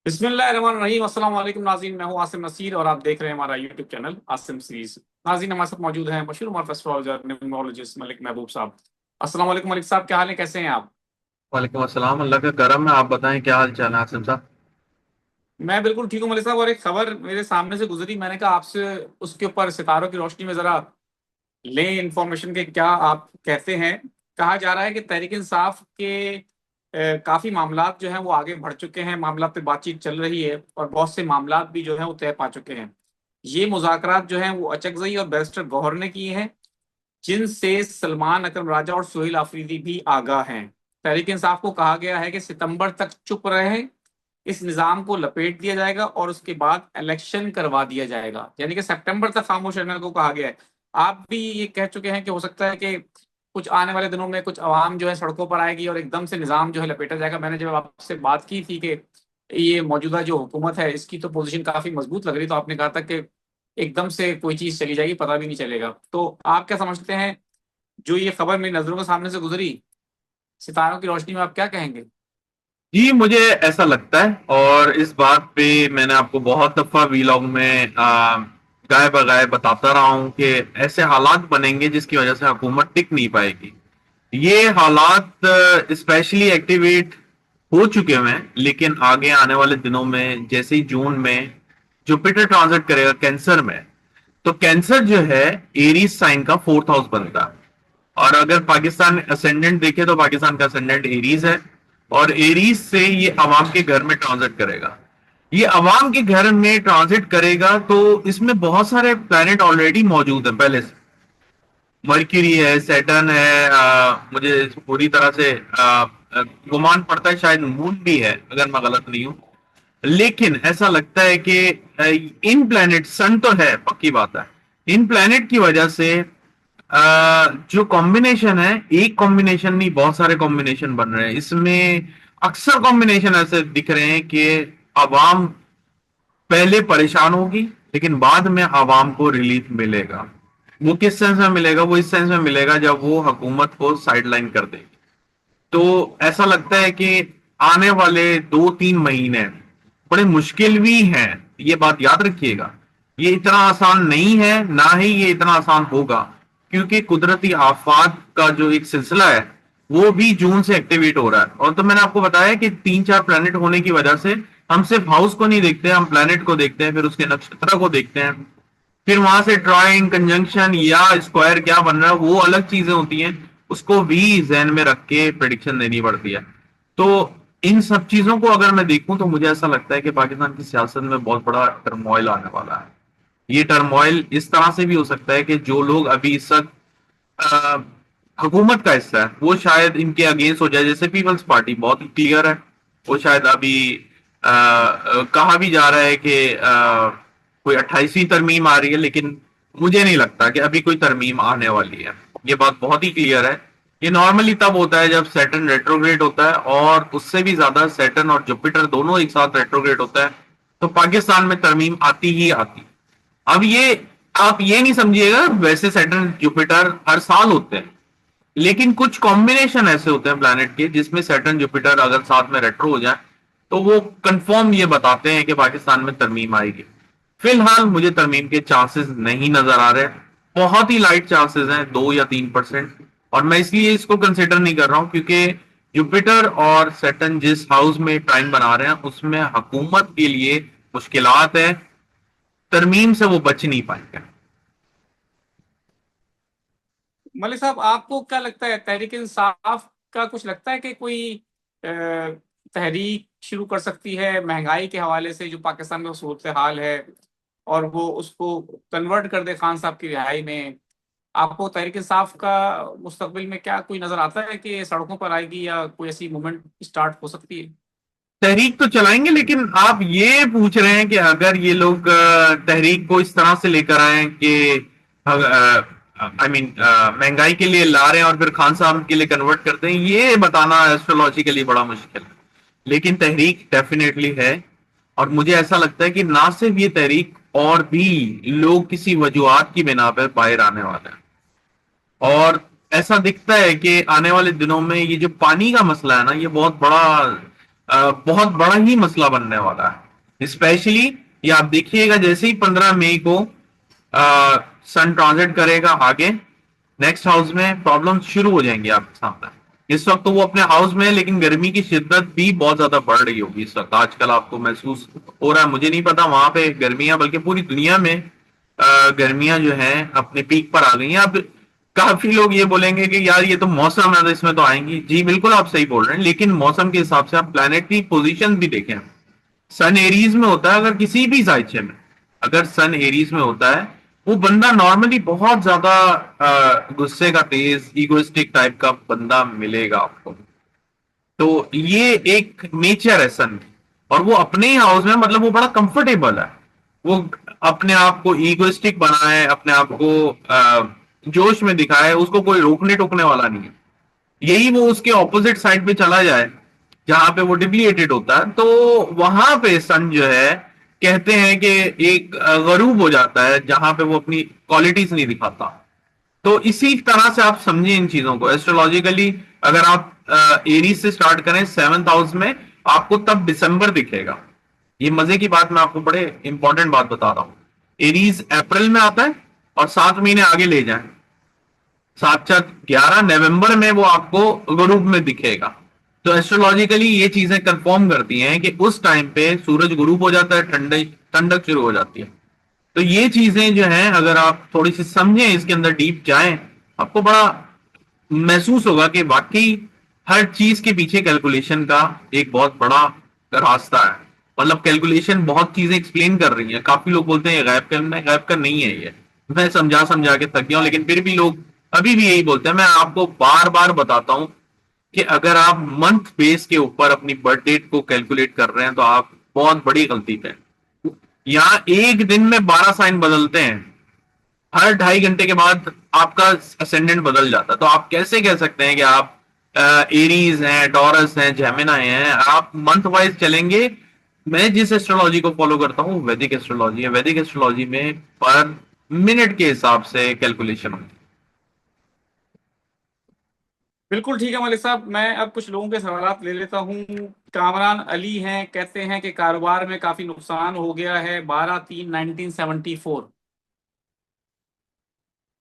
बिस्मिल्लाहिर्रहमानिर्रहीम। अस्सलाम वालेकुम नाज़रीन, मैं हूं आसिम नसीर और आप देख रहे हैं हमारा यूट्यूब चैनल आसिम सीरीज। नाज़रीन, हमारे साथ मौजूद हैं मशहूर मारुफ एस्ट्रोलॉजर न्यूमरोलॉजिस्ट मलिक महबूब साहब। अस्सलाम वालेकुम मलिक साहब, क्या हाल है, कैसे हैं आप? वालेकुम अस्सलाम। अल्लाह का करम है। आप बताएं क्या हाल चाल है आसिम साहब। मैं बिल्कुल ठीक हूं मलिक साहब। और एक खबर मेरे सामने से गुजरी, मैंने कहा आपसे उसके ऊपर सितारों की रोशनी में जरा लें इंफॉर्मेशन के क्या आप कहते हैं। कहा जा रहा है कि तहरीक इंसाफ के काफी मामलात जो हैं वो आगे बढ़ चुके हैं, मामला पे बातचीत चल रही है और बहुत से मामलात भी जो हैं वो तय पा चुके हैं। ये मुज़ाकरात जो हैं वो अचकज़ई और बैरिस्टर गौहर ने किए हैं, जिनसे सलमान अकरम राजा और सोहेल आफरीदी भी आगाह हैं। तहरीक इंसाफ को कहा गया है कि सितंबर तक चुप रहे, इस निज़ाम को लपेट दिया जाएगा और उसके बाद इलेक्शन करवा दिया जाएगा, यानी कि सितंबर तक खामोश रहने को कहा गया है। आप भी ये कह चुके हैं कि हो सकता है कि कुछ आने वाले दिनों में कुछ आवाम जो है सड़कों पर आएगी और एकदम से निज़ाम जो है लपेटा जाएगा। मैंने जब आपसे बात की थी कि ये मौजूदा जो हुकूमत है इसकी तो पोजीशन काफ़ी मजबूत लग रही, तो आपने कहा था कि एकदम से कोई चीज़ चली जाएगी, पता भी नहीं चलेगा। तो आप क्या समझते हैं, जो ये खबर मेरी नज़रों के सामने से गुजरी, सितारों की रोशनी में आप क्या कहेंगे? जी, मुझे ऐसा लगता है और इस बात पे मैंने आपको बहुत दफा वीलॉग में गाय बगाए बताता रहा हूं कि ऐसे हालात बनेंगे जिसकी वजह से हुकूमत टिक नहीं पाएगी। ये हालात स्पेशली एक्टिवेट हो चुके हैं, लेकिन आगे आने वाले दिनों में जैसे ही जून में जुपिटर ट्रांजिट करेगा कैंसर में, तो कैंसर जो है एरीज साइन का फोर्थ हाउस बनता है। और अगर पाकिस्तान असेंडेंट देखे तो पाकिस्तान का असेंडेंट एरीज है, और एरीज से ये अवाम के घर में ट्रांजिट करेगा। ये अवाम के घर में ट्रांजिट करेगा तो इसमें बहुत सारे प्लैनेट ऑलरेडी मौजूद हैं पहले से। मर्क्यूरी है, सैटर्न है, मुझे पूरी तरह से गुमान पड़ता है शायद मून भी है अगर मैं गलत नहीं हूं। लेकिन ऐसा लगता है कि इन प्लैनेट, सन तो है पक्की बात है, इन प्लैनेट की वजह से जो कॉम्बिनेशन है, एक कॉम्बिनेशन नहीं बहुत सारे कॉम्बिनेशन बन रहे हैं इसमें। अक्सर कॉम्बिनेशन ऐसे दिख रहे हैं कि आवाम पहले परेशान होगी, लेकिन बाद में आवाम को रिलीफ मिलेगा। वो किस सेंस में मिलेगा? वो इस सेंस में मिलेगा जब वो हुकूमत को साइडलाइन कर देगी। तो ऐसा लगता है कि आने वाले 2-3 महीने बड़े मुश्किल भी हैं। ये बात याद रखिएगा, ये इतना आसान नहीं है, ना ही ये इतना आसान होगा, क्योंकि कुदरती आफात का जो एक सिलसिला है वो भी जून से एक्टिवेट हो रहा है। और तो मैंने आपको बताया कि 3-4 प्लैनेट होने की वजह से हम सिर्फ हाउस को नहीं देखते, हम प्लैनेट को देखते हैं, फिर उसके नक्षत्र को देखते हैं, फिर वहां से ट्राइन कंजंक्शन या स्क्वायर क्या बन रहा है वो अलग चीजें होती हैं, उसको भी जहन में रख के प्रिडिक्शन देनी पड़ती है। तो इन सब चीजों को अगर मैं देखूं तो मुझे ऐसा लगता है कि पाकिस्तान की सियासत में बहुत बड़ा टर्मोइल आने वाला है। ये टर्मोइल इस तरह से भी हो सकता है कि जो लोग अभी इस वक्त अ, हुकूमत का हिस्सा है वो शायद इनके अगेंस्ट हो जाए। जैसे पीपल्स पार्टी बहुत ही क्लियर है, वो शायद अभी कहा भी जा रहा है कि कोई 28वीं तरमीम आ रही है, लेकिन मुझे नहीं लगता कि अभी कोई तरमीम आने वाली है। ये बात बहुत ही क्लियर है। ये नॉर्मली तब होता है जब सैटर्न रेट्रोग्रेड होता है, और उससे भी ज्यादा सैटर्न और जुपिटर दोनों एक साथ रेट्रोग्रेड होता है, तो पाकिस्तान में तरमीम आती ही आती। अब ये आप ये नहीं समझिएगा, वैसे सैटर्न जुपिटर हर साल होते हैं, लेकिन कुछ कॉम्बिनेशन ऐसे होते हैं प्लैनेट के जिसमें सैटर्न जुपिटर अगर साथ में रेट्रो हो जाए तो वो कंफर्म ये बताते हैं कि पाकिस्तान में तरमीम आएगी। फिलहाल मुझे तरमीम के चांसेस नहीं नजर आ रहे। बहुत ही लाइट चांसेस हैं, 2 या 3%। और मैं इसलिए इसको कंसिडर नहीं कर रहा हूं क्योंकि जुपिटर और सैटर्न जिस हाउस में टाइम बना रहे हैं उसमें हुकूमत के लिए मुश्किलात है, तरमीम से वो बच नहीं पाएंगे। मलिक साहब, आपको क्या लगता है, तहरीक इंसाफ का कुछ लगता है कि कोई तहरीक शुरू कर सकती है महंगाई के हवाले से, जो पाकिस्तान में सूरत हाल है, और वो उसको कन्वर्ट कर दे खान साहब की रिहाई में? आपको तहरीक इंसाफ का मुस्तकबिल में क्या कोई नजर आता है कि सड़कों पर आएगी या कोई ऐसी मूवमेंट स्टार्ट हो सकती है? तहरीक तो चलाएंगे, लेकिन आप ये पूछ रहे हैं कि अगर ये लोग तहरीक को इस तरह से लेकर आए कि आई मीन महंगाई के लिए ला रहे हैं और फिर खान साहब के लिए कन्वर्ट करते हैं, ये बताना एस्ट्रोलॉजिकली बड़ा मुश्किल है। लेकिन तहरीक डेफिनेटली है, और मुझे ऐसा लगता है कि ना सिर्फ ये तहरीक, और भी लोग किसी वजूहत की बिना पर बाहर आने वाले हैं। और ऐसा दिखता है कि आने वाले दिनों में ये जो पानी का मसला है ना, ये बहुत बड़ा बहुत बड़ा ही मसला बनने वाला है। स्पेशली ये आप देखिएगा, जैसे ही 15 मई को सन ट्रांजिट करेगा आगे नेक्स्ट हाउस में, प्रॉब्लम शुरू हो जाएंगी आपके सामने। इस वक्त तो वो अपने हाउस में है, लेकिन गर्मी की शिद्दत भी बहुत ज्यादा बढ़ रही होगी इस वक्त। आजकल आपको महसूस हो रहा है, मुझे नहीं पता वहां पे गर्मियां, बल्कि पूरी दुनिया में गर्मियां जो है अपने पीक पर आ गई हैं अब। काफी लोग ये बोलेंगे कि यार ये तो मौसम है तो इसमें तो आएंगी। जी बिल्कुल आप सही बोल रहे हैं, लेकिन मौसम के हिसाब से आप प्लैनेटरी पोजीशन भी देखें। सन एरीज में होता है, अगर किसी भी साइचे में अगर सन एरीज में होता है, वो बंदा नॉर्मली बहुत ज्यादा गुस्से का तेज इगोइस्टिक टाइप का बंदा मिलेगा आपको। तो ये एक नेचर है सन की। और वो अपने ही हाउस में, मतलब वो बड़ा कंफर्टेबल है। वो अपने आप को ईगोइस्टिक बनाए, अपने आप को जोश में दिखाए, उसको कोई रोकने टोकने वाला नहीं है। यही वो उसके ऑपोजिट साइड पे चला जाए जहां पे वो डिप्लीटेड होता है, तो वहां पे सन जो है कहते हैं कि एक गरूब हो जाता है, जहां पे वो अपनी क्वालिटीज नहीं दिखाता। तो इसी तरह से आप समझिए इन चीजों को एस्ट्रोलॉजिकली। अगर आप एरीज से स्टार्ट करें 7th हाउस में, आपको तब दिसंबर दिखेगा। ये मजे की बात, मैं आपको बड़े इंपॉर्टेंट बात बता रहा हूं। एरीज अप्रैल में आता है और 7 महीने आगे ले जाए, सात सात 11 नवंबर में वो आपको गुरूब में दिखेगा। तो एस्ट्रोलॉजिकली ये चीजें कंफर्म करती हैं कि उस टाइम पे सूरज गुरूब हो जाता है, ठंडक ठंडक शुरू हो जाती है। तो ये चीजें जो हैं, अगर आप थोड़ी सी समझें, इसके अंदर डीप जाएं, आपको बड़ा महसूस होगा कि वाकई हर चीज के पीछे कैलकुलेशन का एक बहुत बड़ा रास्ता है। मतलब कैलकुलेशन बहुत चीजें एक्सप्लेन कर रही है। काफी लोग बोलते हैं ये गायब करना है, गायब का नहीं है ये। मैं समझा समझा के थक गया हूं, लेकिन फिर भी लोग अभी भी यही बोलते हैं। मैं आपको बार बार बताता हूं कि अगर आप मंथ बेस के ऊपर अपनी बर्थ डेट को कैलकुलेट कर रहे हैं, तो आप बहुत बड़ी गलती पे हैं। यहाँ एक दिन में 12 साइन बदलते हैं। हर 2.5 घंटे के बाद आपका असेंडेंट बदल जाता है। तो आप कैसे कह सकते हैं कि आप एरीज हैं, टॉरस हैं, जेमिनाई हैं? आप मंथ वाइज चलेंगे। मैं जिस एस्ट्रोलॉजी को फॉलो करता हूँ वैदिक एस्ट्रोलॉजी है। वैदिक एस्ट्रोलॉजी में पर मिनट के हिसाब से कैलकुलेशन होती बिल्कुल ठीक है मलिक साहब, मैं अब कुछ लोगों के सवालात ले लेता हूँ। कामरान अली हैं, कहते हैं कि कारोबार में काफी नुकसान हो गया है 12/3/1974।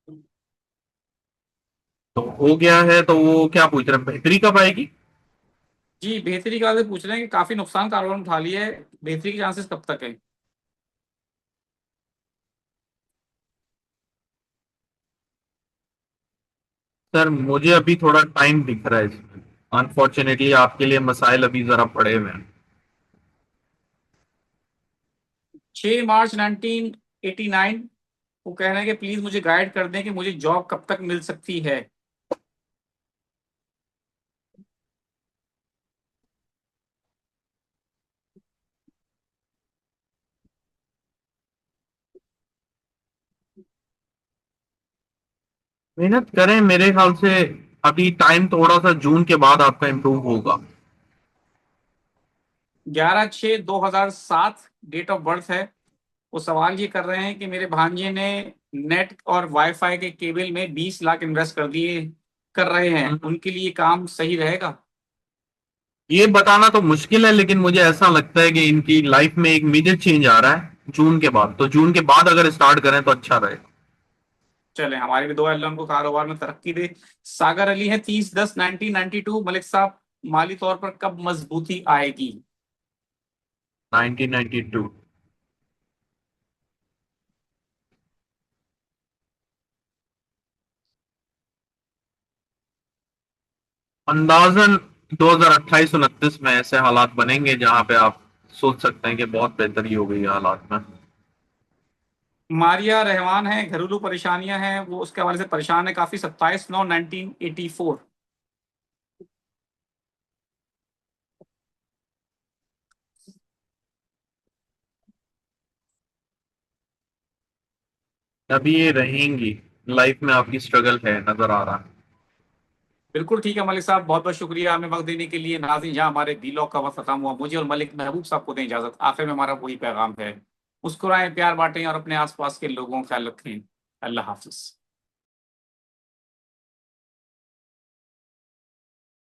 है। तो हो गया है तो वो क्या पूछ रहे हैं, बेहतरी कब आएगी? जी बेहतरी का पूछ रहे हैं कि काफी नुकसान कारोबार में उठा लिया है, बेहतरी के चांसेस कब तक है? सर मुझे अभी थोड़ा टाइम दिख रहा है इसमें। अनफॉर्चुनेटली आपके लिए मसाइल अभी जरा पड़े हुए हैं। 6 मार्च 1989। वो कह रहे हैं कि प्लीज मुझे गाइड कर दें कि मुझे जॉब कब तक मिल सकती है। मेहनत करें, मेरे ख्याल से अभी टाइम थोड़ा सा जून के बाद आपका इम्प्रूव होगा। 11/6/2007 डेट ऑफ बर्थ है। वो सवाल ये कर रहे हैं कि मेरे भांजे ने नेट और वाईफाई के केबल में 20 लाख इन्वेस्ट कर रहे हैं, उनके लिए काम सही रहेगा? ये बताना तो मुश्किल है, लेकिन मुझे ऐसा लगता है कि इनकी लाइफ में एक मेजर चेंज आ रहा है जून के बाद। तो जून के बाद अगर स्टार्ट करें तो अच्छा रहेगा। चले, हमारी भी दुआ है अल्लाह उनको कारोबार में तरक्की दे। सागर अली है, 30/10/1992। मलिक साहब, माली तौर पर कब मजबूती आएगी? 1992। अंदाजन 2028-29 में ऐसे हालात बनेंगे जहां पे आप सोच सकते हैं कि बहुत बेहतरी हो गई है हालात में। मारिया रहमान है, घरेलू परेशानियां हैं, वो उसके हवाले से परेशान है काफी। 27/9/1984। अभी ये रहेंगी, लाइफ में आपकी स्ट्रगल है, नजर आ रहा है। बिल्कुल ठीक है मलिक साहब, बहुत बहुत शुक्रिया हमें वक्त देने के लिए। नाज़रीन, यहाँ हमारे वीलॉग का वक्त खत्म हुआ। मुझे और मलिक महबूब साहब को दें इजाजत। आखिर में हमारा वही पैगाम है, मुस्कुराएं, प्यार बांटें और अपने आसपास के लोगों का ख्याल रखें। अल्लाह हाफिज।